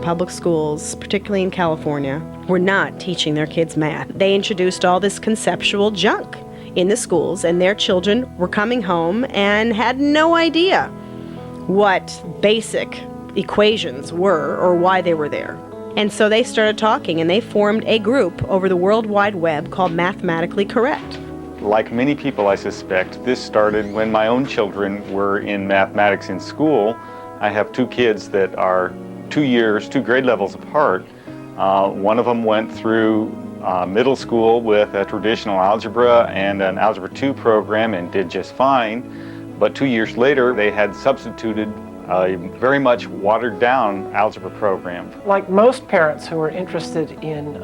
public schools, particularly in California, were not teaching their kids math. They introduced all this conceptual junk in the schools, and their children were coming home and had no idea what basic equations were or why they were there. And so they started talking, and they formed a group over the World Wide Web called Mathematically Correct. Like many people, I suspect, this started when my own children were in mathematics in school. I have two kids that are 2 years, 2 grade levels apart. One of them went through middle school with a traditional algebra and an Algebra 2 program and did just fine. But 2 years later, they had substituted a very much watered down algebra program. Like most parents who are interested in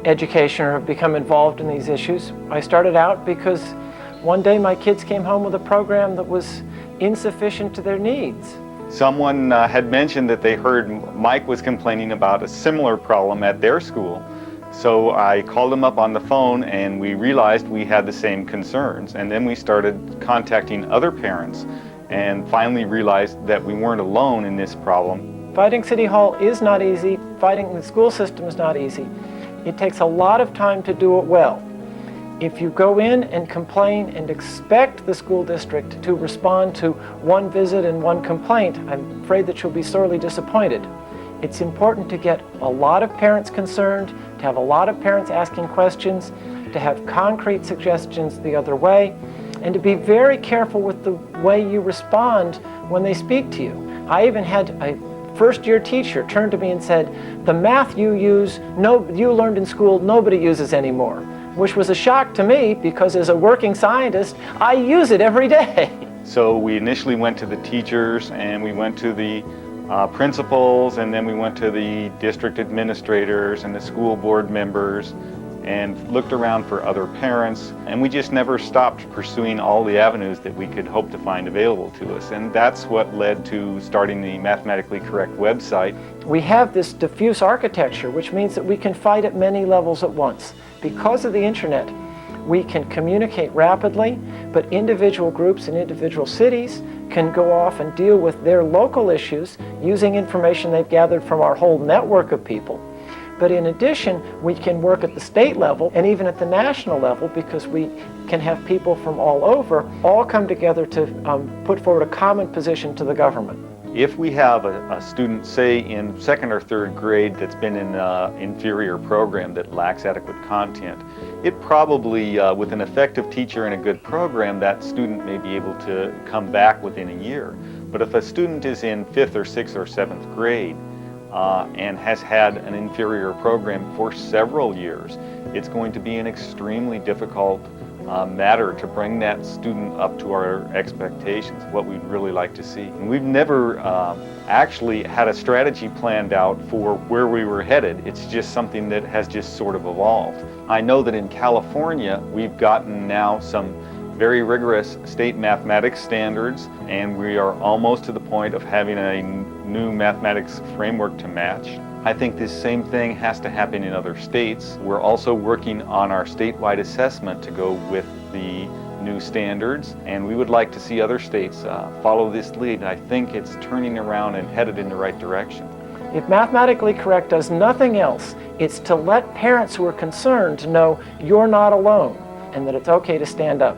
education or have become involved in these issues, I started out because one day my kids came home with a program that was insufficient to their needs. Someone had mentioned that they heard Mike was complaining about a similar problem at their school. So I called him up on the phone, and we realized we had the same concerns. And then we started contacting other parents and finally realized that we weren't alone in this problem. Fighting City Hall is not easy. Fighting the school system is not easy. It takes a lot of time to do it well. If you go in and complain and expect the school district to respond to one visit and one complaint, I'm afraid that you'll be sorely disappointed. It's important to get a lot of parents concerned, to have a lot of parents asking questions, to have concrete suggestions the other way, and to be very careful with the way you respond when they speak to you. I even had a first-year teacher turn to me and said, "The math you learned in school, nobody uses anymore," which was a shock to me because as a working scientist, I use it every day. So we initially went to the teachers, and we went to the principals, and then we went to the district administrators and the school board members and looked around for other parents, and we just never stopped pursuing all the avenues that we could hope to find available to us. And that's what led to starting the Mathematically Correct website. We have this diffuse architecture, which means that we can fight at many levels at once. Because of the internet, we can communicate rapidly, but individual groups in individual cities can go off and deal with their local issues using information they've gathered from our whole network of people. But in addition, we can work at the state level and even at the national level, because we can have people from all over all come together to put forward a common position to the government. If we have a student, say in 2nd or 3rd grade, that's been in an inferior program that lacks adequate content, it probably, with an effective teacher and a good program, that student may be able to come back within a year. But if a student is in 5th or 6th or 7th grade and has had an inferior program for several years, it's going to be an extremely difficult matter to bring that student up to our expectations, what we'd really like to see. And we've never actually had a strategy planned out for where we were headed. It's just something that has just sort of evolved. I know that in California, we've gotten now some very rigorous state mathematics standards, and we are almost to the point of having a new mathematics framework to match. I think this same thing has to happen in other states. We're also working on our statewide assessment to go with the new standards, and we would like to see other states follow this lead. I think it's turning around and headed in the right direction. If Mathematically Correct does nothing else, it's to let parents who are concerned know you're not alone and that it's okay to stand up.